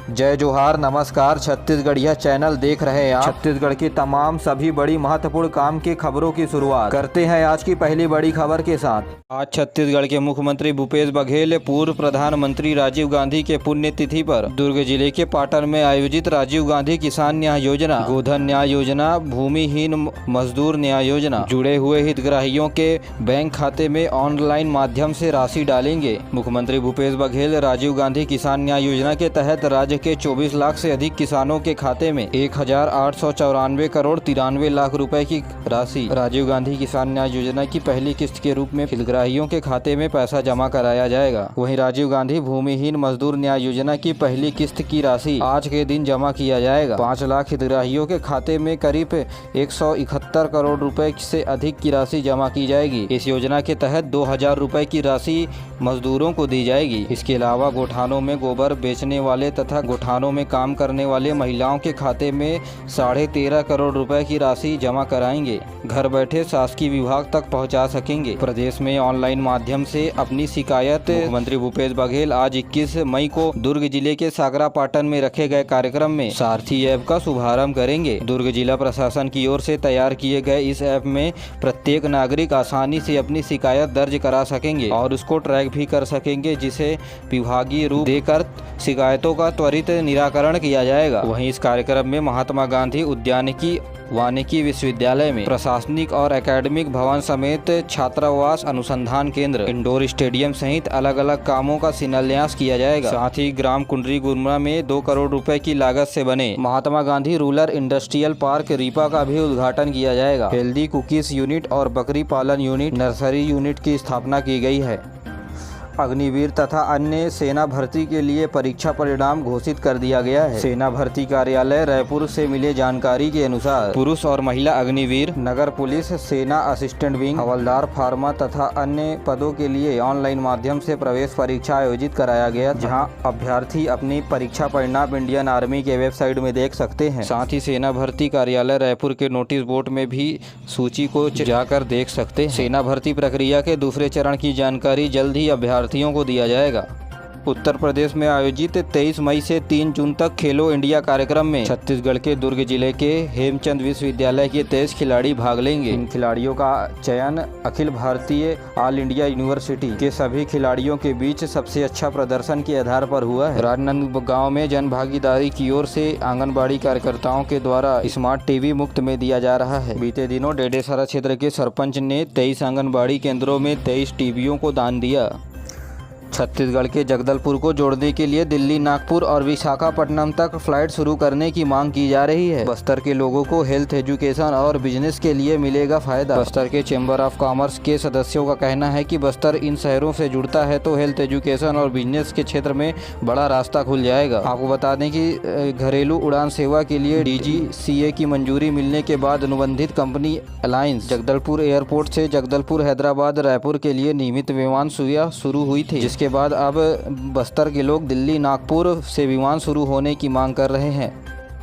जय जोहार, नमस्कार। छत्तीसगढ़िया चैनल देख रहे हैं आप। छत्तीसगढ़ की तमाम सभी बड़ी महत्वपूर्ण काम की खबरों की शुरुआत करते हैं आज की पहली बड़ी खबर के साथ। आज छत्तीसगढ़ के मुख्यमंत्री भूपेश बघेल पूर्व प्रधानमंत्री राजीव गांधी के पुण्यतिथि पर दुर्ग जिले के पाटन में आयोजित राजीव गांधी किसान न्याय योजना, गोधन न्याय योजना, भूमिहीन मजदूर न्याय योजना जुड़े हुए हितग्राहियों के बैंक खाते में ऑनलाइन माध्यम से राशि डालेंगे। मुख्यमंत्री भूपेश बघेल राजीव गांधी किसान न्याय योजना के तहत राज्य के 24 लाख से अधिक किसानों के खाते में 1,894 करोड़ 93 लाख रुपए की राशि राजीव गांधी किसान न्याय योजना की पहली किस्त के रूप में हितग्राहियों के खाते में पैसा जमा कराया जाएगा। वहीं राजीव गांधी भूमिहीन मजदूर न्याय योजना की पहली किस्त की राशि आज के दिन जमा किया जाएगा। 5 लाख हितग्राहियों के खाते में करीब 171 करोड़ रुपए से अधिक की राशि जमा की जाएगी। इस योजना के तहत 2,000 रुपए की राशि मजदूरों को दी जाएगी। इसके अलावा गोठानों में गोबर बेचने वाले तथा गोठानों में काम करने वाले महिलाओं के खाते में 13.5 करोड़ रुपए की राशि जमा कराएंगे। घर बैठे शासकीय विभाग तक पहुंचा सकेंगे। प्रदेश में ऑनलाइन माध्यम से अपनी शिकायत मुख्यमंत्री भूपेश बघेल आज 21 मई को दुर्ग जिले के सागरापाटन में रखे गए कार्यक्रम में सारथी ऐप का शुभारंभ करेंगे। दुर्ग जिला प्रशासन की ओर से तैयार किए गए इस ऐप में प्रत्येक नागरिक आसानी से अपनी शिकायत दर्ज करा सकेंगे और उसको ट्रैक भी कर सकेंगे, जिसे विभागीय रूप देकर शिकायतों का त्वरित निराकरण किया जाएगा। वहीं इस कार्यक्रम में महात्मा गांधी उद्यानिकी वानिकी विश्वविद्यालय में प्रशासनिक और एकेडमिक भवन समेत छात्रावास, अनुसंधान केंद्र, इंडोर स्टेडियम सहित अलग अलग कामों का शिलान्यास किया जाएगा। साथ ही ग्राम कुंडरी गुरमा में 2 करोड़ रुपए की लागत से बने Mahatma Gandhi rural industrial park RIPA का भी उद्घाटन किया जाएगा। हेल्दी कुकीज यूनिट और बकरी पालन यूनिट, नर्सरी यूनिट की स्थापना की गई है। अग्निवीर तथा अन्य सेना भर्ती के लिए परीक्षा परिणाम घोषित कर दिया गया है। सेना भर्ती कार्यालय रायपुर से मिले जानकारी के अनुसार पुरुष और महिला अग्निवीर, नगर पुलिस, सेना असिस्टेंट विंग, हवलदार, फार्मा तथा अन्य पदों के लिए ऑनलाइन माध्यम से प्रवेश परीक्षा आयोजित कराया गया, जहां अभ्यर्थी अपनी परीक्षा परिणाम इंडियन आर्मी के वेबसाइट में देख सकते हैं। साथ ही सेना भर्ती कार्यालय रायपुर के नोटिस बोर्ड में भी सूची को जाकर देख सकते हैं। सेना भर्ती प्रक्रिया के दूसरे चरण की जानकारी जल्द ही अभ्यर्थियों को दिया जाएगा। उत्तर प्रदेश में आयोजित 23 मई से 3 जून तक खेलो इंडिया कार्यक्रम में छत्तीसगढ़ के दुर्ग जिले के हेमचंद विश्वविद्यालय के 23 खिलाड़ी भाग लेंगे। इन खिलाड़ियों का चयन Akhil Bharatiya all India university के सभी खिलाड़ियों के बीच सबसे अच्छा प्रदर्शन के आधार पर हुआ है। राजनांदगांव में जन भागीदारी की ओर से आंगनबाड़ी कार्यकर्ताओं के द्वारा स्मार्ट टीवी मुफ्त में दिया जा रहा है। बीते दिनों डेडेसरा क्षेत्र के सरपंच ने 23 आंगनबाड़ी केंद्रों में 23 टीवियों को दान दिया। छत्तीसगढ़ के जगदलपुर को जोड़ने के लिए दिल्ली, नागपुर और विशाखापट्टनम तक फ्लाइट शुरू करने की मांग की जा रही है। बस्तर के लोगों को हेल्थ, एजुकेशन और बिजनेस के लिए मिलेगा फायदा। बस्तर के चैम्बर ऑफ कॉमर्स के सदस्यों का कहना है कि बस्तर इन शहरों से जुड़ता है तो हेल्थ, एजुकेशन और बिजनेस के क्षेत्र में बड़ा रास्ता खुल जाएगा। आपको बता दें कि घरेलू उड़ान सेवा के लिए DGCA की मंजूरी मिलने के बाद अनुबंधित कंपनी अलायंस जगदलपुर एयरपोर्ट से जगदलपुर, हैदराबाद, रायपुर के लिए नियमित विमान सेवा शुरू हुई थी, जिसके बाद अब बस्तर के लोग दिल्ली, नागपुर से विमान शुरू होने की मांग कर रहे हैं।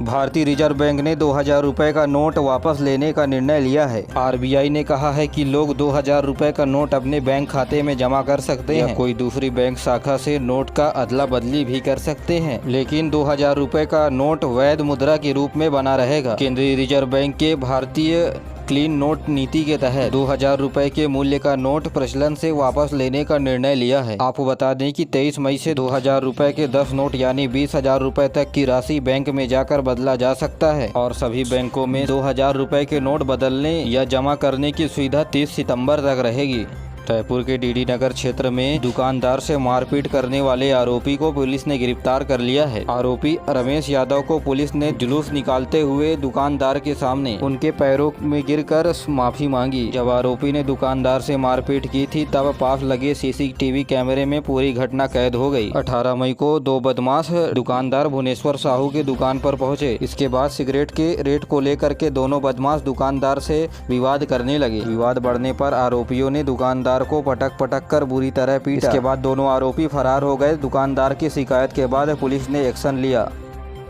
भारतीय रिजर्व बैंक ने 2,000 रुपए का नोट वापस लेने का निर्णय लिया है। RBI ने कहा है कि लोग 2,000 रुपए का नोट अपने बैंक खाते में जमा कर सकते हैं। कोई दूसरी बैंक शाखा से नोट का अदला बदली भी कर सकते हैं, लेकिन 2,000 रुपए का नोट वैध मुद्रा के रूप में बना रहेगा। केंद्रीय रिजर्व बैंक के भारतीय क्लीन नोट नीति के तहत 2,000 रुपए के मूल्य का नोट प्रचलन से वापस लेने का निर्णय लिया है। आपको बता दें कि 23 मई से 2,000 रुपए के 10 नोट यानी 20,000 रुपए तक की राशि बैंक में जाकर बदला जा सकता है और सभी बैंकों में 2,000 रुपए के नोट बदलने या जमा करने की सुविधा 30 सितंबर तक रहेगी। रायपुर के DD नगर क्षेत्र में दुकानदार से मारपीट करने वाले आरोपी को पुलिस ने गिरफ्तार कर लिया है। आरोपी रमेश यादव को पुलिस ने जुलूस निकालते हुए दुकानदार के सामने उनके पैरों में गिरकर माफी मांगी। जब आरोपी ने दुकानदार से मारपीट की थी तब पास लगे CCTV कैमरे में पूरी घटना कैद हो गई। 18 मई को 2 बदमाश दुकानदार भुवनेश्वर साहू के दुकान पर पहुंचे। इसके बाद सिगरेट के रेट को लेकर के दोनों बदमाश दुकानदार से विवाद करने लगे। विवाद बढ़ने पर आरोपियों ने दुकानदार को पटक कर बुरी तरह पीटा। इसके बाद दोनों आरोपी फरार हो गए। दुकानदार की शिकायत के बाद पुलिस ने एक्शन लिया।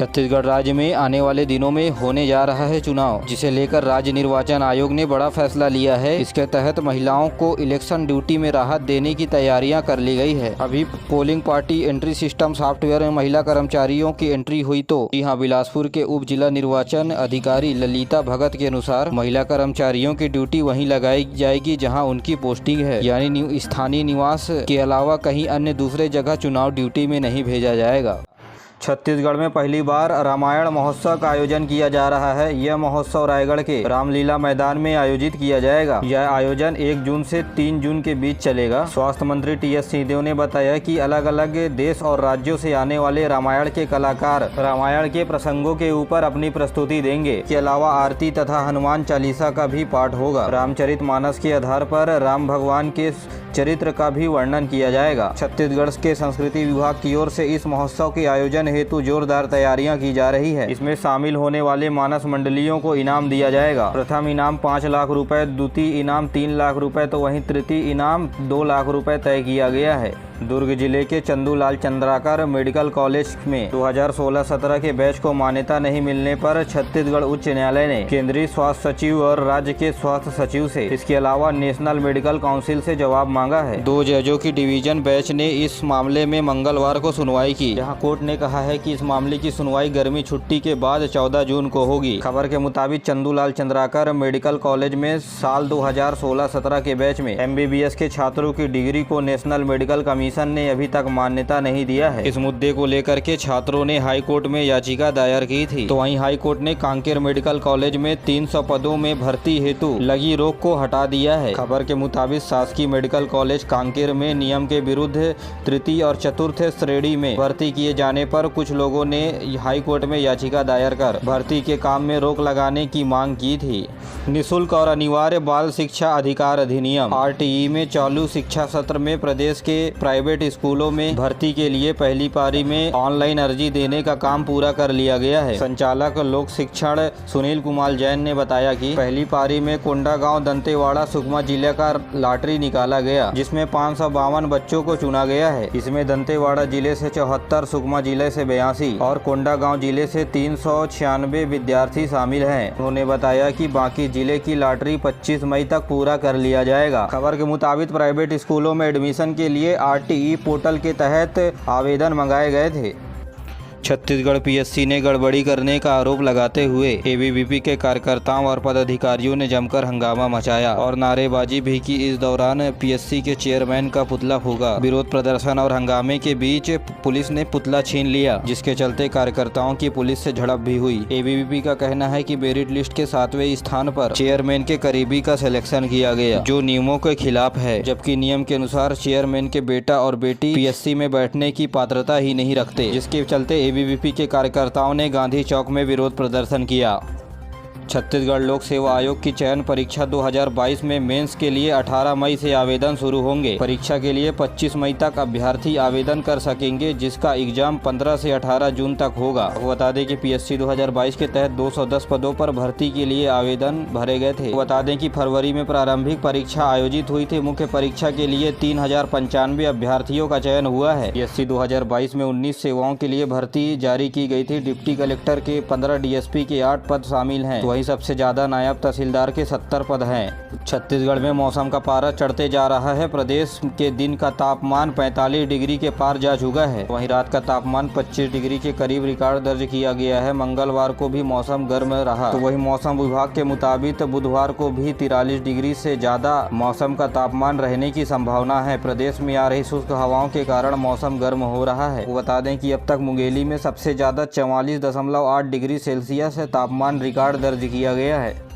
छत्तीसगढ़ राज्य में आने वाले दिनों में होने जा रहा है चुनाव, जिसे लेकर राज्य निर्वाचन आयोग ने बड़ा फैसला लिया है। इसके तहत महिलाओं को इलेक्शन ड्यूटी में राहत देने की तैयारियां कर ली गई है। अभी polling party entry system software में महिला कर्मचारियों की एंट्री हुई तो यहाँ बिलासपुर के उप जिला निर्वाचन अधिकारी ललिता भगत के अनुसार महिला कर्मचारियों की ड्यूटी वहीं लगाई जाएगी जहाँ उनकी पोस्टिंग है, यानी स्थानीय निवास के अलावा कहीं अन्य दूसरे जगह चुनाव ड्यूटी में नहीं भेजा जाएगा। छत्तीसगढ़ में पहली बार रामायण महोत्सव का आयोजन किया जा रहा है। यह महोत्सव रायगढ़ के रामलीला मैदान में आयोजित किया जाएगा। यह आयोजन 1 जून से 3 जून के बीच चलेगा। स्वास्थ्य मंत्री टी.एस. सिंहदेव ने बताया कि अलग अलग देश और राज्यों से आने वाले रामायण के कलाकार रामायण के प्रसंगों के ऊपर अपनी प्रस्तुति देंगे। इसके अलावा आरती तथा हनुमान चालीसा का भी पाठ होगा। रामचरितमानस के आधार पर राम भगवान के चरित्र का भी वर्णन किया जाएगा। छत्तीसगढ़ के संस्कृति विभाग की ओर से इस महोत्सव के आयोजन हेतु जोरदार तैयारियां की जा रही है। इसमें शामिल होने वाले मानस मंडलियों को इनाम दिया जाएगा। प्रथम इनाम 5 लाख रुपए, द्वितीय इनाम 3 लाख रुपए तो वहीं तृतीय इनाम 2 लाख रुपए तय किया गया है। दुर्ग जिले के चंदूलाल चंद्राकर मेडिकल कॉलेज में 2016-17 के बैच को मान्यता नहीं मिलने पर छत्तीसगढ़ उच्च न्यायालय ने केंद्रीय स्वास्थ्य सचिव और राज्य के स्वास्थ्य सचिव से, इसके अलावा नेशनल मेडिकल काउंसिल से जवाब मांगा है। 2 जजों की डिवीजन बेंच ने इस मामले में मंगलवार को सुनवाई की, जहां कोर्ट ने कहा है कि इस मामले की सुनवाई गर्मी छुट्टी के बाद 14 जून को होगी। खबर के मुताबिक चंदूलाल चंद्राकर मेडिकल कॉलेज में साल 2016-17 के बैच में MBBS के छात्रों की डिग्री को नेशनल मेडिकल कमीशन ने अभी तक मान्यता नहीं दिया है। इस मुद्दे को लेकर के छात्रों ने हाई कोर्ट में याचिका दायर की थी, तो वहीं हाई कोर्ट ने कांकेर मेडिकल कॉलेज में 300 पदों में भर्ती हेतु लगी रोक को हटा दिया है। खबर के मुताबिक शासकीय मेडिकल कॉलेज कांकेर में नियम के विरुद्ध तृतीय और चतुर्थ श्रेणी में भर्ती किए जाने पर कुछ लोगों ने हाई कोर्ट में याचिका दायर कर भर्ती के काम में रोक लगाने की मांग की थी। निःशुल्क और अनिवार्य बाल शिक्षा अधिकार अधिनियम RTE में चालू शिक्षा सत्र में प्रदेश के प्राइवेट स्कूलों में भर्ती के लिए पहली पारी में ऑनलाइन अर्जी देने का काम पूरा कर लिया गया है। संचालक लोक शिक्षण सुनील कुमार जैन ने बताया कि पहली पारी में कोंडागांव, दंतेवाड़ा, सुकमा जिले का लॉटरी निकाला गया, जिसमें 552 बच्चों को चुना गया है। इसमें दंतेवाड़ा जिले से 74, सुकमा जिले से 82 और कोंडागांव जिले से 396 विद्यार्थी शामिल हैं। उन्होंने बताया कि बाकी जिले की लॉटरी 25 मई तक पूरा कर लिया जाएगा। खबर के मुताबिक प्राइवेट स्कूलों में एडमिशन के लिए RTE पोर्टल के तहत आवेदन मंगाए गए थे। छत्तीसगढ़ PSC ने गड़बड़ी करने का आरोप लगाते हुए ABVP के कार्यकर्ताओं और पदाधिकारियों ने जमकर हंगामा मचाया और नारेबाजी भी की। इस दौरान PSC के चेयरमैन का पुतला फूंका। विरोध प्रदर्शन और हंगामे के बीच पुलिस ने पुतला छीन लिया, जिसके चलते कार्यकर्ताओं की पुलिस से झड़प भी हुई। ABVP का कहना है कि मेरिट लिस्ट के 7वें स्थान पर चेयरमैन के करीबी का सिलेक्शन किया गया, जो नियमों के खिलाफ है, जबकि नियम के अनुसार चेयरमैन के बेटा और बेटी PSC में बैठने की पात्रता ही नहीं रखते, जिसके चलते ABVP के कार्यकर्ताओं ने गांधी चौक में विरोध प्रदर्शन किया। छत्तीसगढ़ लोक सेवा आयोग की चयन परीक्षा 2022 में मेंस के लिए 18 मई से आवेदन शुरू होंगे। परीक्षा के लिए 25 मई तक अभ्यर्थी आवेदन कर सकेंगे, जिसका एग्जाम 15 से 18 जून तक होगा। बता दें कि PSC 2022 के तहत 210 पदों पर भर्ती के लिए आवेदन भरे गए थे। बता दें कि फरवरी में प्रारंभिक परीक्षा आयोजित हुई थी। मुख्य परीक्षा के लिए 3095 अभ्यर्थियों का चयन हुआ है। PSC 2022 में 19 सेवाओं के लिए भर्ती जारी की गई थी। डिप्टी कलेक्टर के 15, DSP के 8 पद शामिल हैं। सबसे ज्यादा नायब तहसीलदार के 70 पद हैं। छत्तीसगढ़ में मौसम का पारा चढ़ते जा रहा है। प्रदेश के दिन का तापमान 45 डिग्री के पार जा चुका है। वहीं रात का तापमान 25 डिग्री के करीब रिकॉर्ड दर्ज किया गया है। मंगलवार को भी मौसम गर्म रहा। तो वहीं मौसम विभाग के मुताबिक बुधवार को भी 43 डिग्री से ज्यादा मौसम का तापमान रहने की संभावना है। प्रदेश में आ रही शुष्क हवाओं के कारण मौसम गर्म हो रहा है। बता दें कि अब तक मुंगेली में सबसे ज्यादा 44.8 डिग्री सेल्सियस तापमान रिकॉर्ड दर्ज किया गया है।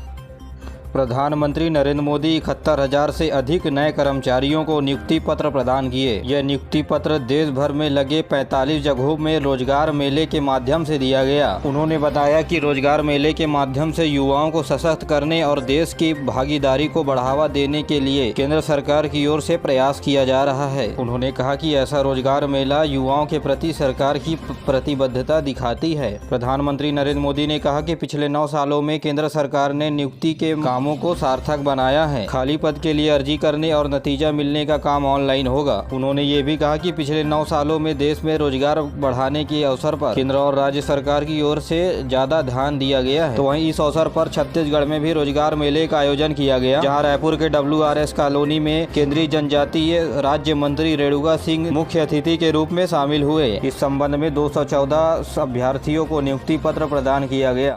प्रधानमंत्री नरेंद्र मोदी 71,000 से अधिक नए कर्मचारियों को नियुक्ति पत्र प्रदान किए। यह नियुक्ति पत्र देश भर में लगे 45 जगहों में रोजगार मेले के माध्यम से दिया गया। उन्होंने बताया कि रोजगार मेले के माध्यम से युवाओं को सशक्त करने और देश की भागीदारी को बढ़ावा देने के लिए केंद्र सरकार की ओर से प्रयास किया जा रहा है। उन्होंने कहा कि ऐसा रोजगार मेला युवाओं के प्रति सरकार की प्रतिबद्धता दिखाती है। प्रधानमंत्री नरेंद्र मोदी ने कहा कि पिछले 9 सालों में केंद्र सरकार ने नियुक्ति के काम कामों को सार्थक बनाया है। खाली पद के लिए अर्जी करने और नतीजा मिलने का काम ऑनलाइन होगा। उन्होंने ये भी कहा कि पिछले 9 सालों में देश में रोजगार बढ़ाने के अवसर पर केंद्र और राज्य सरकार की ओर से ज्यादा ध्यान दिया गया है। तो वहीं इस अवसर पर छत्तीसगढ़ में भी रोजगार मेले का आयोजन किया गया, जहां रायपुर के WRS कॉलोनी में केंद्रीय जनजातीय राज्य मंत्री रेणुका सिंह मुख्य अतिथि के रूप में शामिल हुए। इस संबंध में 214 अभ्यर्थियों को नियुक्ति पत्र प्रदान किया गया।